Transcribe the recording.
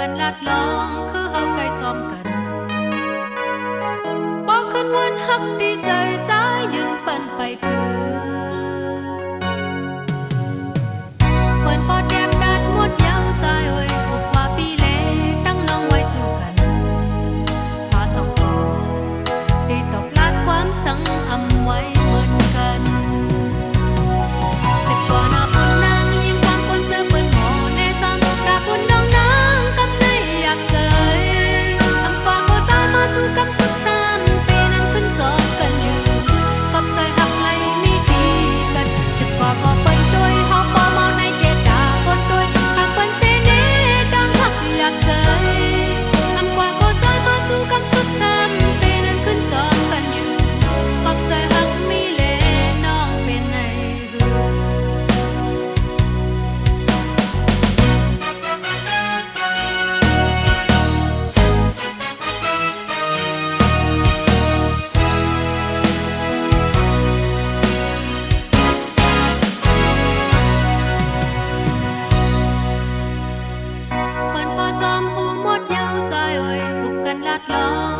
กันลัดลองคือเฮาไกลซ้อมกันบอกขึ้นวันฮักดีใจใจยืนปั่นไปถือเปิ้นปอดแดบดัดหมดยาวใจเอ้ยบุกว่าปีเล็กตั้งน้องไว้จูกันพาสองต่อได้ตอบลาดความสังอำไว้เหมือนกันสิบก่อนหน้าปุ่นนางยิงความคนเสื้อเปิ้นหมอในซ้ำดาปุ่นดองนางกำในอยากเสยอำกว่าก็สามาสู่กำสุดซ้ำปีนั้นขึ้นสอบกันอยู่ขอบใจหักไหลมีดีกันสิบกว่าก็เปิ้นด้วยเฮาปอเมาในเกตาคนด้วยหากเปิ้นเสน่ห์ดังหักอยากเสยอำกว่าก็สามาสู่กำสุดซ้ำปีนั้นขึ้นสอบกันอยู่ขอบใจหักมีเลน้องเป็นไงหือ เปิ้นพอซ้อมหูหมดยาวใจเอ้ยหุบกันลัดลอง